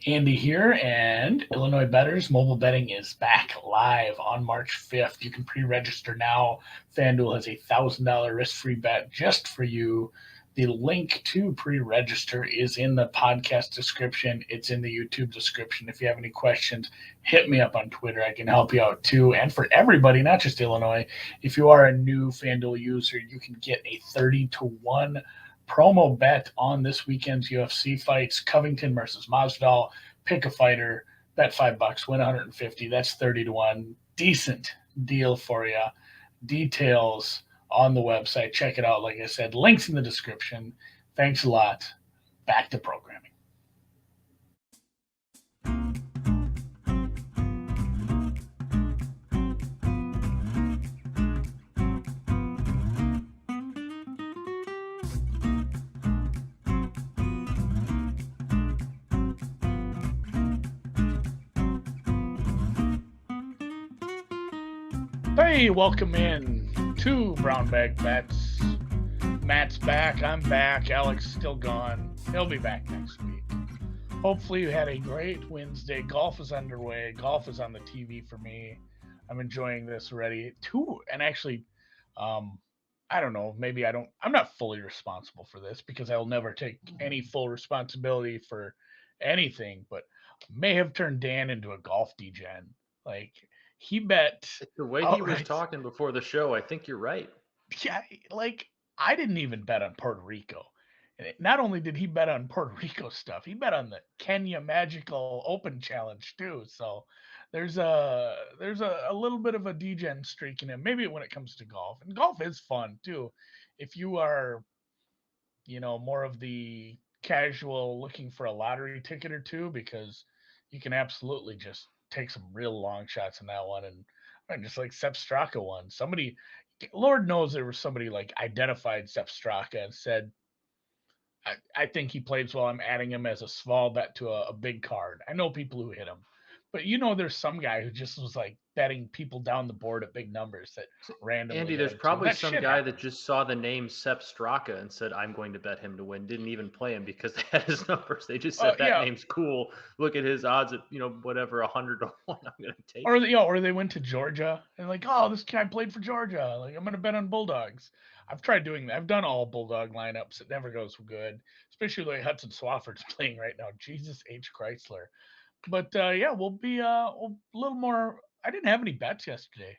Andy here, and Illinois Bettors mobile betting is back live on March 5th. You can pre-register now. FanDuel has a $1,000 risk-free bet just for you. The link to pre-register is in the podcast description. It's in the YouTube description. If you have any questions, hit me up on Twitter. I can help you out too. And for everybody, not just Illinois, if you are a new FanDuel user, you can get a 30-1 promo bet on this weekend's UFC fights. Covington versus Masvidal. Pick a fighter, bet $5, win 150. That's 30-1. Decent deal for you. Details on the website. Check it out. Like I said, links in the description. Thanks a lot. Back to programming. Hey, welcome in to Brown Bag Bets. Matt's back. I'm back. Alex is still gone. He'll be back next week. Hopefully, you had a great Wednesday. Golf is underway. Golf is on the TV for me. I'm enjoying this already. And actually, I don't know. Maybe I don't. I'm not fully responsible for this because I will never take any full responsibility for anything. But may have turned Dan into a golf degen. Like he bet The way he was talking before the show, I think you're right. Yeah, like I didn't even bet on Puerto Rico. And not only did he bet on Puerto Rico stuff, he bet on the Kenya Magical Open Challenge too. So there's a little bit of a degen streak in him. Maybe when it comes to golf, and golf is fun too. If you are, more of the casual looking for a lottery ticket or two, because you can absolutely just take some real long shots in that one. And just like Sepp Straka one, somebody, Lord knows there was somebody like identified Sepp Straka and said, I think he plays well. I'm adding him as a small bet to a big card. I know people who hit him, but there's some guy who just was like betting people down the board at big numbers that randomly Andy, hit there's him too. probably That some shit guy that happens. just saw the name Sepp Straka and said, I'm going to bet him to win. Didn't even play him because they had his numbers. They just said, that Yeah, name's cool. Look at his odds at, whatever, 100-1. I'm going to take or it. or they went to Georgia and like, oh, this guy played for Georgia. Like, I'm gonna bet on Bulldogs. I've tried doing that. I've done all Bulldog lineups. It never goes good, especially the way Hudson Swafford's playing right now. Jesus H Chrysler. But yeah, we'll be a little more. I didn't have any bets yesterday.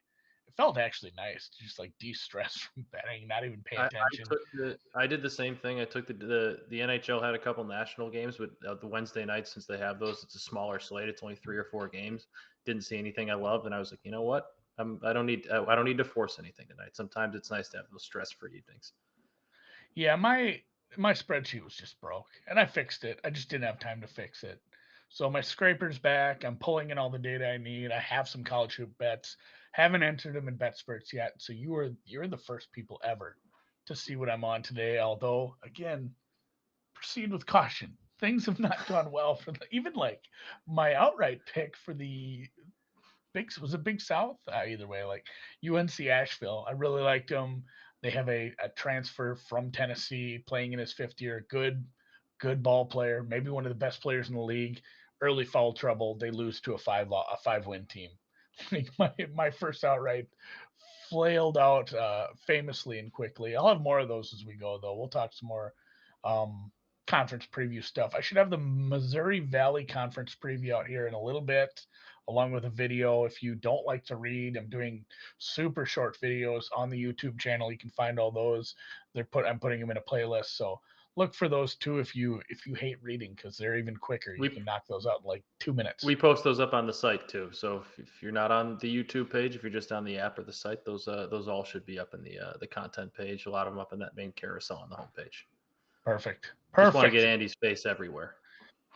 It felt actually nice to just like de-stress from betting, not even pay I, I attention. I did the same thing. I took the NHL had a couple national games, but the Wednesday nights, since they have those, it's a smaller slate. It's only 3 or 4 games. Didn't see anything I loved, and I was like, you know what? I don't need to force anything tonight. Sometimes it's nice to have those stress-free evenings. Yeah, my spreadsheet was just broke, and I fixed it. I just didn't have time to fix it. So my scraper's back. I'm pulling in all the data I need. I have some college hoop bets. Haven't entered them in BetSperts yet. So you're the first people ever to see what I'm on today. Although again, proceed with caution. Things have not gone well for even like my outright pick for the Big South. Either way, like UNC Asheville, I really liked them. They have a transfer from Tennessee playing in his 5th year. Good ball player, maybe one of the best players in the league. Early foul trouble, they lose to a 5-win team. Like my first outright flailed out famously and quickly. I'll have more of those as we go, though. We'll talk some more um, conference preview stuff. I should have the Missouri Valley Conference preview out here in a little bit, along with a video. If you don't like to read, I'm doing super short videos on the YouTube channel. You can find all those. I'm putting them in a playlist. So look for those too if you hate reading, because they're even quicker. You We can knock those out in like 2 minutes. we post those up on the site too. So if you're not on the YouTube page, if you're just on the app or the site, those all should be up in the content page. A lot of them up in that main carousel on the homepage. Perfect. Just want to Perfect. get Andy's face everywhere.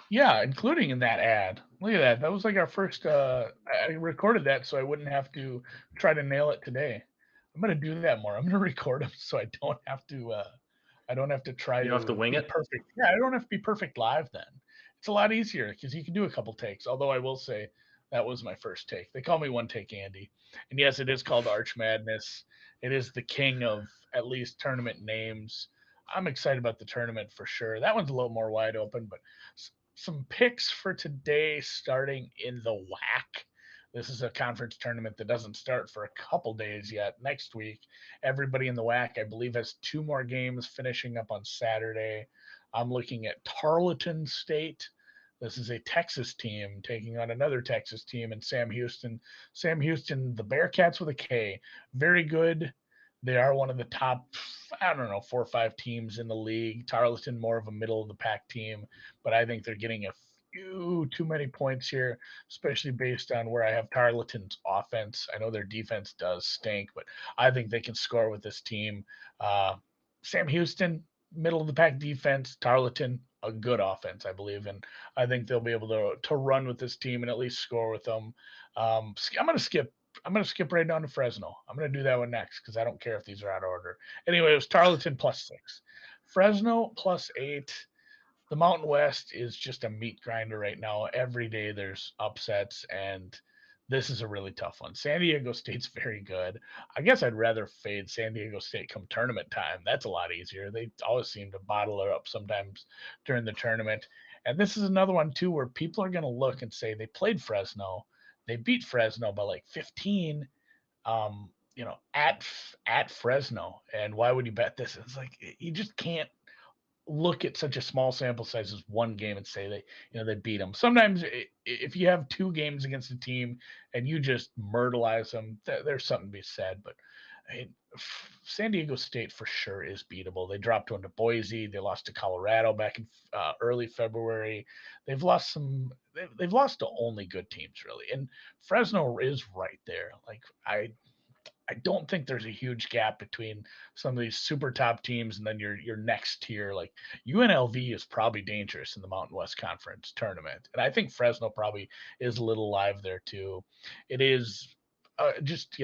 Yeah, including in that ad. Look at that. That was like our first I recorded that so I wouldn't have to try to nail it today. I'm gonna do that more. I'm gonna record them so I don't have to try You don't have to to wing be it. perfect. Yeah, I don't have to be perfect live then. It's a lot easier because you can do a couple takes. Although I will say that was my first take. They call me One Take Andy. And yes, it is called Arch Madness. It is the king of at least tournament names. I'm excited about the tournament for sure. That one's a little more wide open, but some picks for today starting in the WAC. This is a conference tournament that doesn't start for a couple days yet. Next week, everybody in the WAC, I believe, has two more games finishing up on Saturday. I'm looking at Tarleton State. This is a Texas team taking on another Texas team, and Sam Houston. Sam Houston, the Bearcats with a K, very good. They are one of the top, I don't know, 4 or 5 teams in the league. Tarleton, more of a middle of the pack team, but I think they're getting a few too many points here, especially based on where I have Tarleton's offense. I know their defense does stink, but I think they can score with this team. Uh, Sam Houston, middle of the pack defense. Tarleton, a good offense, I believe, and I think they'll be able to run with this team and at least score with them. I'm gonna skip. I'm gonna skip right down to Fresno. I'm gonna do that one next because I don't care if these are out of order. Anyway, it was Tarleton +6, Fresno +8. The Mountain West is just a meat grinder right now. Every day there's upsets, and this is a really tough one. San Diego State's very good. I guess I'd rather fade San Diego State come tournament time. That's a lot easier. They always seem to bottle it up sometimes during the tournament. And this is another one too where people are going to look and say they played Fresno, they beat Fresno by like 15. At Fresno, and why would you bet this? It's like you just can't look at such a small sample size as one game and say they beat them. Sometimes if you have two games against a team and you just myrtleize them, there's something to be said. But I mean, San Diego State for sure is beatable. They dropped one to Boise. They lost to Colorado back in early February. They've lost some. They've lost to only good teams really, and Fresno is right there. Like I don't think there's a huge gap between some of these super top teams and then your next tier. Like UNLV is probably dangerous in the Mountain West Conference tournament, and I think Fresno probably is a little live there too. It is just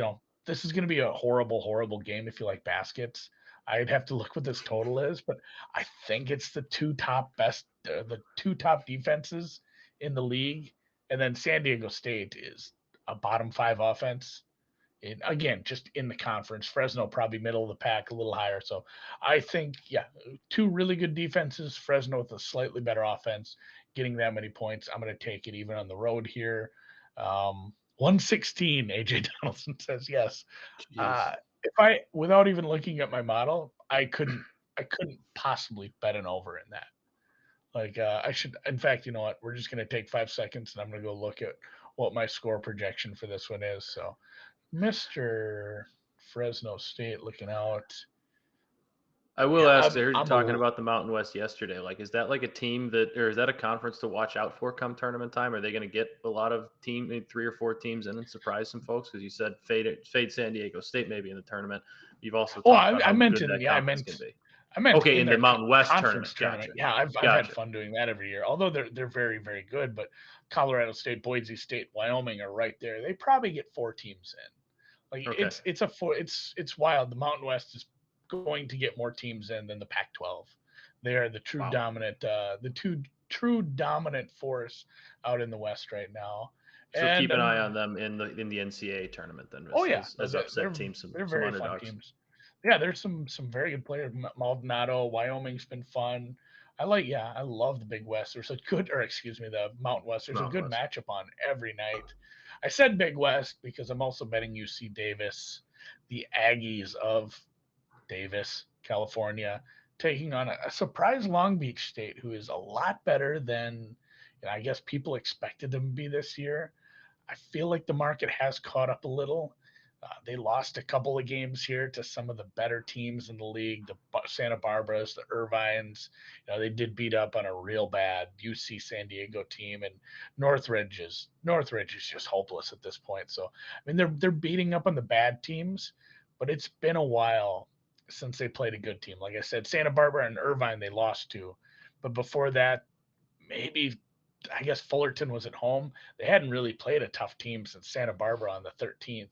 this is going to be a horrible, horrible game if you like baskets. I'd have to look what this total is, but I think it's the two top defenses in the league, and then San Diego State is a bottom 5 offense again, just in the conference. Fresno probably middle of the pack, a little higher. So I think, yeah, two really good defenses. Fresno with a slightly better offense, getting that many points. I'm going to take it even on the road here. 116. AJ Donaldson says yes. Jeez. If I, without even looking at my model, I couldn't possibly bet an over in that. Like I should. In fact, you know what? We're just going to take 5 seconds, and I'm going to go look at what my score projection for this one is. So Mr. Fresno State looking out. I will Yeah, ask. I I'm heard you I'm talking a about the Mountain West yesterday. Like, is that like a team that, or is that a conference to watch out for come tournament time? Are they going to get a lot of maybe 3 or 4 teams in and surprise some folks? Because you said fade San Diego State maybe in the tournament. You've also oh talked about I how meant good that conference can be. I meant Okay, in in the their Mountain West conference tournament. tournament. Gotcha. Yeah, I've had Gotcha. fun doing that every year. Although they're very very good, but Colorado State, Boise State, Wyoming are right there. They probably get 4 teams in. Like Okay. it's wild. The Mountain West is going to get more teams in than the Pac-12. They are the Wow. true dominant force out in the West right now. So keep And an eye on them in the NCAA tournament then, oh as yeah, as, no, as upset teams, they're some very fun underdogs. teams. Yeah, there's some very good players. Maldonado, Wyoming's been fun. I love the Big West. There's a good, or excuse me, the Mountain West. There's a Mountain good West. matchup on every night. I said Big West because I'm also betting UC Davis, the Aggies of Davis, California, taking on a surprise Long Beach State, who is a lot better than I guess people expected them to be this year. I feel like the market has caught up a little. They lost a couple of games here to some of the better teams in the league, the Santa Barbaras, the Irvines. They did beat up on a real bad UC San Diego team, and Northridge is just hopeless at this point. So I mean, they're beating up on the bad teams, but it's been a while since they played a good team. Like I said, Santa Barbara and Irvine they lost to, but before that, maybe I guess Fullerton was at home. They hadn't really played a tough team since Santa Barbara on the 13th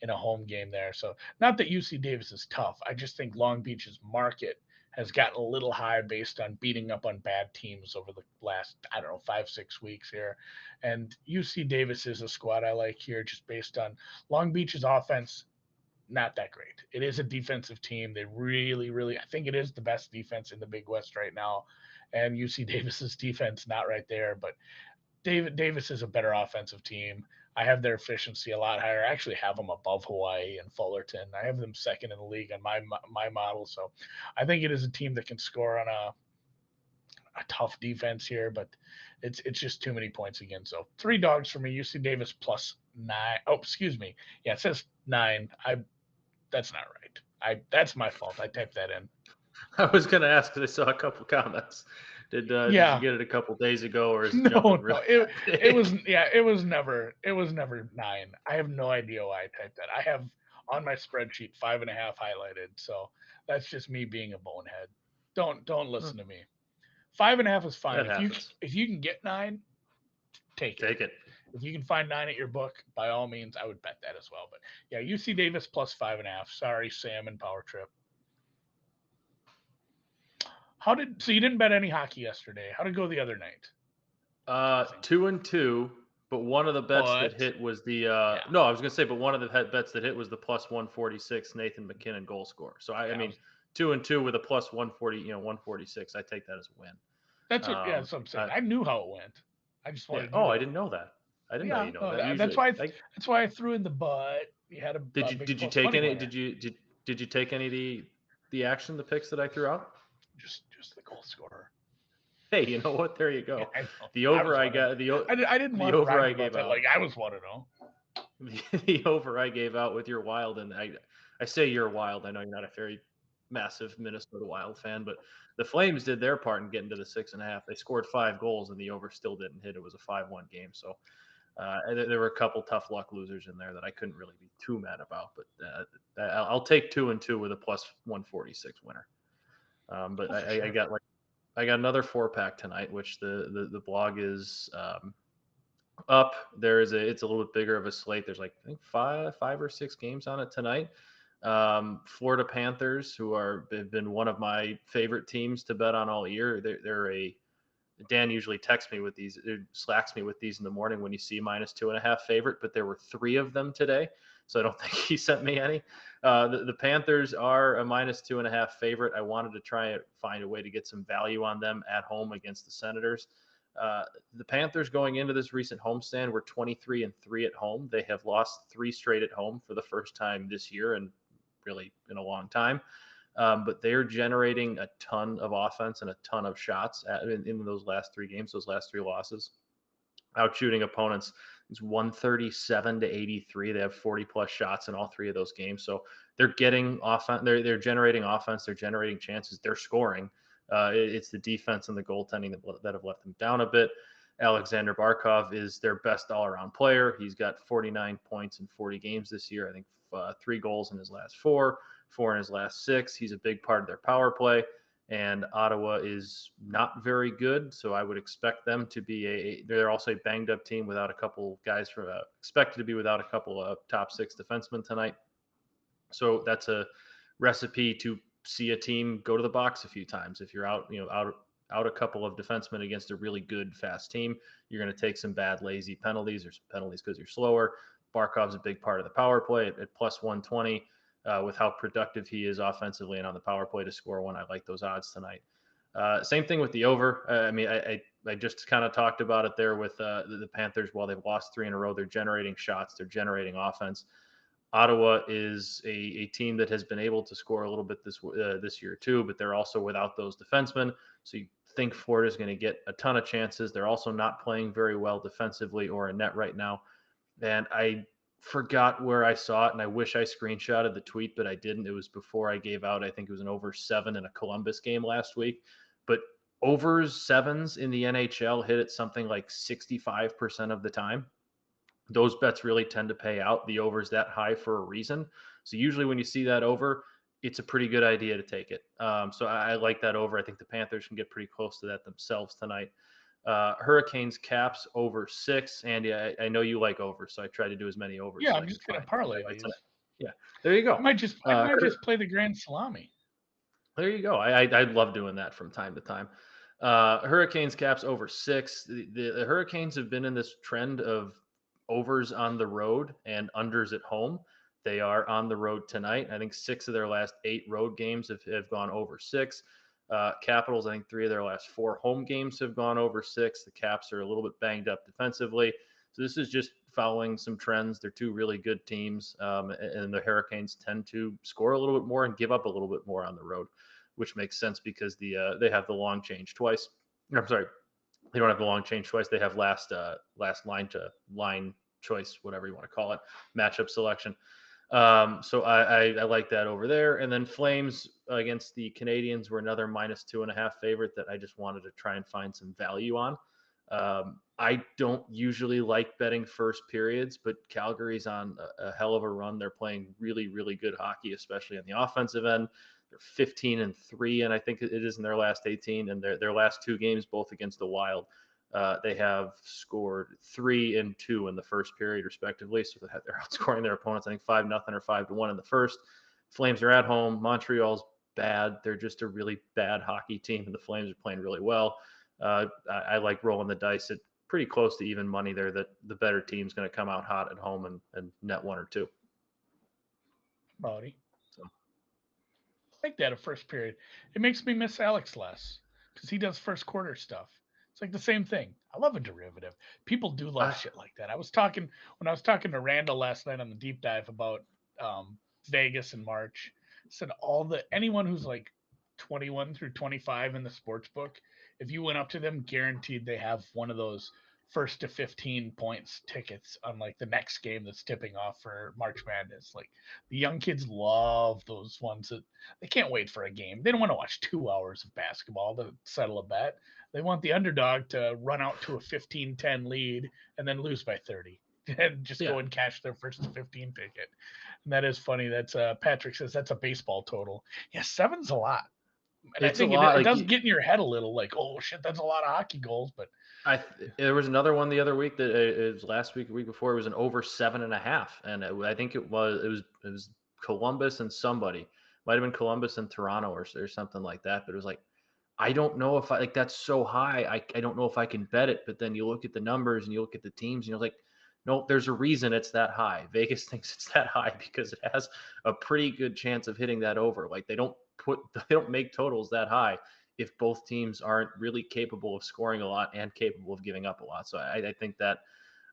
in a home game there. So not that UC Davis is tough. I just think Long Beach's market has gotten a little high based on beating up on bad teams over the last, I don't know, 5, 6 weeks here. And UC Davis is a squad I like here just based on Long Beach's offense. Not that great. It is a defensive team. They really, really, I think it is the best defense in the Big West right now. and UC Davis's defense not right there. But Davis is a better offensive team. I have their efficiency a lot higher. I actually have them above Hawaii and Fullerton. I have them second in the league on my model. So I think it is a team that can score on a tough defense here, but it's just too many points again. So 3 dogs for me. UC Davis plus 9. Oh, excuse me. Yeah, it says 9. I That's not right. I That's my fault. I typed that in. I was going to ask because I saw a couple comments. Did you Yeah. get it a couple days ago, or is it No, jumping no. really It big? was, yeah, it was never 9. I have no idea why I typed that. I have on my spreadsheet 5.5 highlighted. So that's just me being a bonehead. Don't Hmm, listen to me. 5.5 is fine. that happens. If you can get 9, take it. Take it. If you can find 9 at your book, by all means, I would bet that as well. But yeah, UC Davis plus 5.5. Sorry, Sam and Power Trip. So you didn't bet any hockey yesterday? How did it go the other night? Nothing. 2-2, but one of the bets that But hit was the yeah, no, I was gonna say, but one of the bets that hit was the plus 146 Nathan McKinnon goal score. So I yeah. mean, 2-2 with a plus 140, 146. I take that as a win. That's what I'm saying. I, I knew how it went. I just yeah. wanted you Oh, to I know. didn't know that. I didn't know Yeah, you know no, that. that's Usually, why I I threw in the butt. You had a big did you plus take money any? winner. Did you take any of the action, the picks that I threw out? Just the goal scorer. Hey, you know what? There you Yeah, go. I know. The I over was I wondering. got I didn't the want to over brag I about gave that. out. Like I was want to know. The over I gave out with your Wild, and I say you're Wild. I know you're not a very massive Minnesota Wild fan, but the Flames did their part in getting to the 6.5. They scored 5 goals, and the over still didn't hit. It was a 5-1 game. So there were a couple tough luck losers in there that I couldn't really be too mad about. But I'll take 2-2 with a plus 146 winner. But Oh, for I sure. got I got another 4 pack tonight, which the blog is up. It's a little bit bigger of a slate. There's like I think five or six games on it tonight. Florida Panthers, who have been one of my favorite teams to bet on all year. They're a Dan usually texts me with these, slacks me with these in the morning when you see -2.5 favorite, but there were 3 of them today. So I don't think he sent me any. The Panthers are a -2.5 favorite. I wanted to try and find a way to get some value on them at home against the Senators. The Panthers going into this recent homestand were 23-3 at home. They have lost 3 straight at home for the first time this year and really in a long time. But they're generating a ton of offense and a ton of shots in those last 3 games, those last 3 losses. Out shooting opponents, it's 137-83. They have 40 plus shots in all 3 of those games. So they're getting offense. They're generating offense. They're generating chances. They're scoring. It's the defense and the goaltending that have let them down a bit. Alexander Barkov is their best all-around player. He's got 49 points in 40 games this year. I think 3 goals in his last 4, 4 in his last 6. He's a big part of their power play. And Ottawa is not very good, so I would expect them to be they're also a banged up team without a couple guys from expected to be without a couple of top 6 defensemen tonight. So that's a recipe to see a team go to the box a few times. If you're out a couple of defensemen against a really good fast team, you're going to take some bad lazy penalties or some penalties because you're slower. Barkov's a big part of the power play at plus 120. With how productive he is offensively and on the power play to score one. I like those odds tonight. Same thing with the over. I mean, I just kind of talked about it there with the Panthers. While they've lost 3 in a row, they're generating shots, they're generating offense. Ottawa is a team that has been able to score a little bit this year too, but they're also without those defensemen. So you think Florida is going to get a ton of chances. They're also not playing very well defensively or in net right now. And I forgot where I saw it, and I wish I screenshotted the tweet, but I didn't. It was before I gave out. I think it was an over 7 in a Columbus game last week. But overs 7s in the NHL hit at something like 65% of the time. Those bets really tend to pay out. The over's that high for a reason. So usually when you see that over, it's a pretty good idea to take it. So I like that over. I think the Panthers can get pretty close to that themselves tonight. Hurricanes Caps over 6. Andy, I know you like overs, so I try to do as many overs Yeah, as I I'm can just gonna find. parlay I like tonight. these. Yeah, there you go. I Uh, might just play the grand salami. there you go. I love doing that from time to time. Hurricanes Caps over 6. The Hurricanes have been in this trend of overs on the road and unders at home. They are on the road tonight. I think 6 of their last 8 road games have gone over 6. Capitals, I think 3 of their last 4 home games have gone over 6. The Caps are a little bit banged up defensively. So this is just following some trends. They're two really good teams, and the Hurricanes tend to score a little bit more and give up a little bit more on the road, which makes sense because they have the long change twice. I'm sorry, they don't have the long change twice. They have last line to line choice, whatever you want to call it, matchup selection. So I like that over there. And then Flames against the Canadians were another -2.5 favorite that I just wanted to try and find some value on. I don't usually like betting first periods, but Calgary's on a hell of a run. They're playing really, really good hockey, especially on the offensive end. They're 15-3, and I think it is in their last 18. And their last 2 games, both against the Wild, they have scored 3 and 2 in the first period, respectively. So they're outscoring their opponents, I think 5-0 or 5-1 in the first. Flames are at home. Montreal's bad. They're just a really bad hockey team, and the Flames are playing really well. I like rolling the dice at pretty close to even money there that the better team's going to come out hot at home and net 1 or 2. Buddy. So. I like that at first period. It makes me miss Alex less because he does first quarter stuff. It's like the same thing. I love a derivative. People do love shit like that. I was talking to Randall last night on the deep dive about Vegas in March. I said anyone who's like 21 through 25 in the sports book, if you went up to them, guaranteed they have one of those first to 15 points tickets on like the next game that's tipping off for March Madness. Like the young kids love those ones that they can't wait for a game. They don't want to watch 2 hours of basketball to settle a bet. They want the underdog to run out to a 15-10 lead and then lose by 30 and just go and cash their first 15 ticket. And that is funny. That's Patrick says that's a baseball total. Yeah, 7's a lot. And It's I think a lot. it does get in your head a little like, oh shit, that's a lot of hockey goals. But there was another one the other week that it was last week, the week before. It was an over 7.5, and I think it was Columbus and somebody might have been Columbus and Toronto or something like that. But it was like, I don't know if that's so high. I don't know if I can bet it. But then you look at the numbers and you look at the teams and you're like, no, there's a reason it's that high. Vegas thinks it's that high because it has a pretty good chance of hitting that over. Like they don't make totals that high if both teams aren't really capable of scoring a lot and capable of giving up a lot. So I think that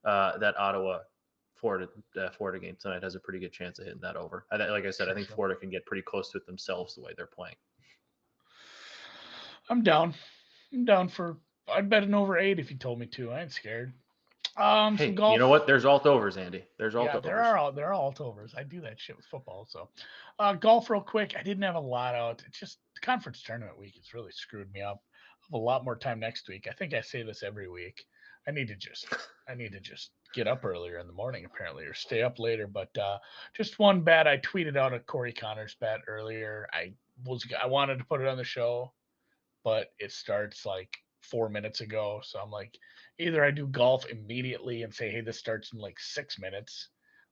that Ottawa Florida game tonight has a pretty good chance of hitting that over. Like I said, I think Florida can get pretty close to it themselves the way they're playing. I'm down. I'd bet an over 8 if you told me to. I ain't scared. Hey, some golf. You know what? There's alt overs, Andy. There's alt overs. There are alt overs. I do that shit with football. So, golf real quick. I didn't have a lot out. It's just the conference tournament week. It's really screwed me up. I have a lot more time next week. I think I say this every week. I need to just get up earlier in the morning apparently, or stay up later. But just one bet. I tweeted out a Corey Connors bet earlier. I wanted to put it on the show, but it starts like 4 minutes ago. So I'm like, either I do golf immediately and say, hey, this starts in like 6 minutes,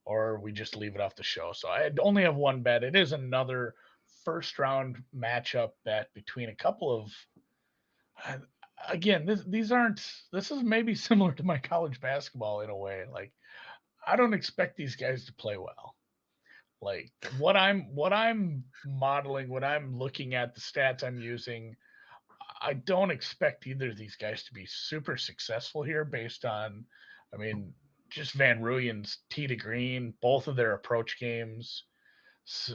or we just leave it off the show. So I only have one bet. It is another first round matchup bet between a couple of. Again, this is maybe similar to my college basketball in a way. Like, I don't expect these guys to play well. Like what I'm modeling, what I'm looking at, the stats I'm using, I don't expect either of these guys to be super successful here based on, I mean, just Van Ruyen's tee to green, both of their approach games,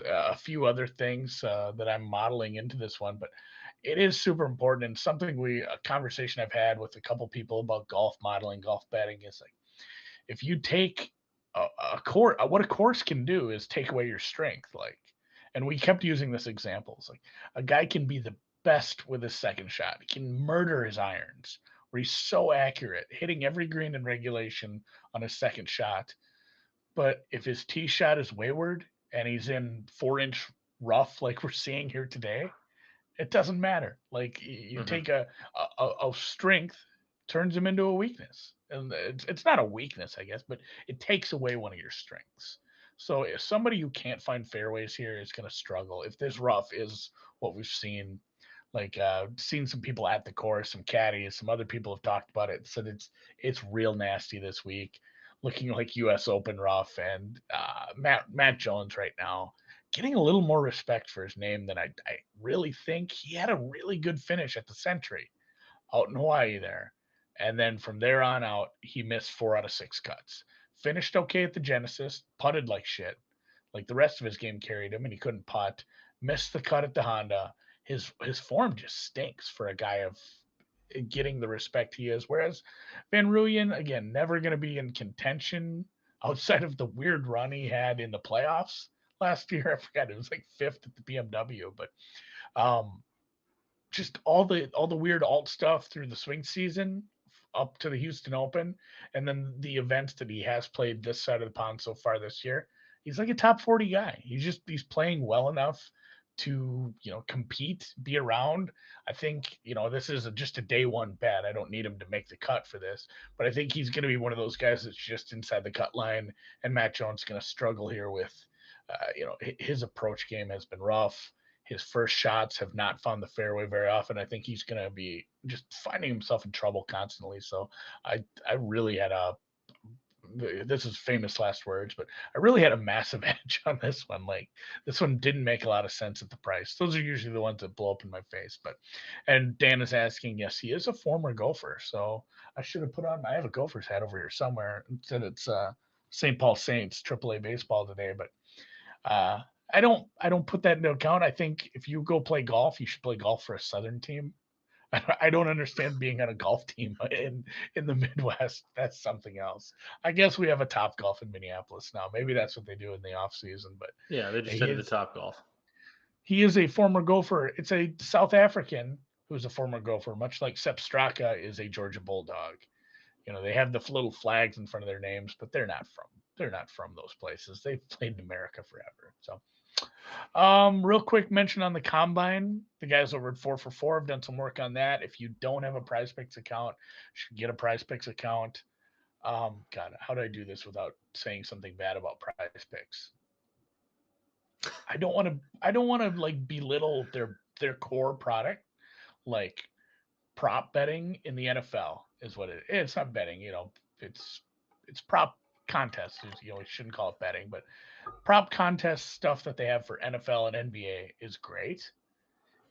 a few other things that I'm modeling into this one. But it is super important, and something a conversation I've had with a couple people about golf modeling, golf betting is like, if you take a course, what a course can do is take away your strength. Like, and we kept using this example. It's like a guy can be the best with his second shot. He can murder his irons where he's so accurate, hitting every green in regulation on his second shot. But if his tee shot is wayward and he's in 4-inch rough like we're seeing here today, it doesn't matter. Like you take a strength, turns him into a weakness, and it's not a weakness, I guess, but it takes away one of your strengths. So if somebody who can't find fairways here is going to struggle, if this rough is what we've seen, like seen some people at the course, some caddies, some other people have talked about it, said it's real nasty this week, looking like U.S. Open rough, and Matt Jones right now getting a little more respect for his name than I really think. He had a really good finish at the Century out in Hawaii there. And then from there on out, he missed 4 out of 6 cuts. Finished okay at the Genesis, putted like shit. Like the rest of his game carried him, and he couldn't putt. Missed the cut at the Honda. His form just stinks for a guy of getting the respect he is. Whereas Van Ruyen, again, never going to be in contention outside of the weird run he had in the playoffs last year. I forgot it was like fifth at the BMW, but um, just all the weird alt stuff through the swing season up to the Houston Open, and then the events that he has played this side of the pond so far this year. He's like a top 40 guy. He's playing well enough to compete, be around. I think this is just a day one bet. I don't need him to make the cut for this, but I think he's going to be one of those guys that's just inside the cut line. And Matt Jones is going to struggle here with, his approach game has been rough. His first shots have not found the fairway very often. I think he's going to be just finding himself in trouble constantly. So I really had a this is famous last words, but I really had a massive edge on this one. Like this one didn't make a lot of sense at the price. Those are usually the ones that blow up in my face. And Dan is asking, yes, he is a former Gopher. So I should have put on. I have a Gophers hat over here somewhere. It said it's St. Paul Saints AAA baseball today, but uh, I don't put that into account. I think if you go play golf, you should play golf for a Southern team. I don't understand being on a golf team in the Midwest. That's something else. I guess we have a Top Golf in Minneapolis now. Maybe that's what they do in the off season. But Yeah, they just he headed to is Top Golf. he is a former Gopher. It's a South African who's a former Gopher, much like Sepp Straka is a Georgia Bulldog. They have the little flags in front of their names, but they're not from those places. They've played in America forever. So real quick mention on the combine. The guys over at 4for4 have done some work on that. If you don't have a Prize Picks account, you should get a Prize Picks account. God, how do I do this without saying something bad about Prize Picks? I don't want to like belittle their core product, like prop betting in the NFL is what it is. It's not betting, it's prop contests. You shouldn't call it betting, but prop contest stuff that they have for NFL and NBA is great,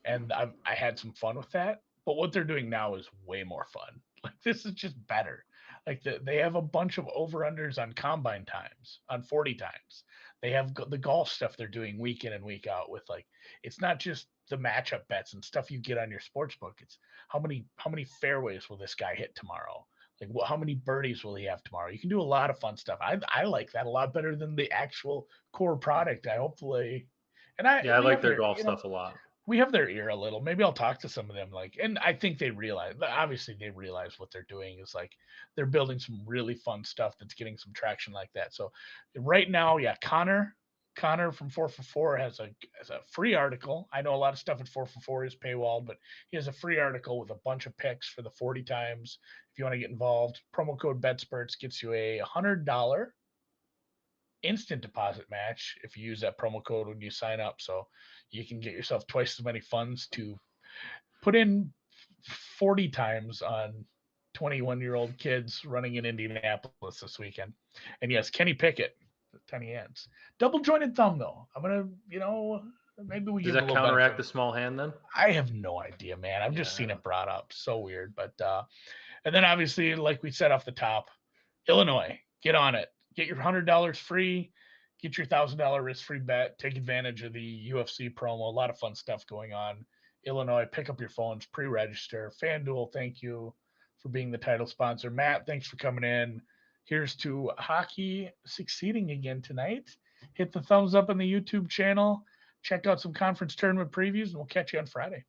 and I had some fun with that. But what they're doing now is way more fun. Like this is just better. Like they have a bunch of over unders on combine times, on 40 times. They have the golf stuff they're doing week in and week out with like it's not just the matchup bets and stuff you get on your sports book. It's how many fairways will this guy hit tomorrow? Like how many birdies will he have tomorrow? You can do a lot of fun stuff. I like that a lot better than the actual core product. I hopefully and I Yeah, I we like have their their golf stuff a lot. we have their ear a little. Maybe I'll talk to some of them and I think they realize obviously they realize what they're doing is like they're building some really fun stuff that's getting some traction like that. So right now, yeah, Connor from 4for4 has a free article. I know a lot of stuff at 4for4 is paywalled, but he has a free article with a bunch of picks for the 40 times. If you want to get involved, promo code BetSperts gets you a $100 instant deposit match if you use that promo code when you sign up. So you can get yourself twice as many funds to put in 40 times on 21-year-old kids running in Indianapolis this weekend. And yes, Kenny Pickett, tiny hands. Double jointed thumb, though. I'm going to, maybe we Does give him a that little counteract benefit. the small hand then? I have no idea, man. I've just seen Yeah. it brought up. So weird. But, and then obviously, like we said off the top, Illinois, get on it. Get your $100 free. Get your $1,000 risk-free bet. Take advantage of the UFC promo. A lot of fun stuff going on. Illinois, pick up your phones, pre-register. FanDuel, thank you for being the title sponsor. Matt, thanks for coming in. Here's to hockey succeeding again tonight. Hit the thumbs up on the YouTube channel. Check out some conference tournament previews, and we'll catch you on Friday.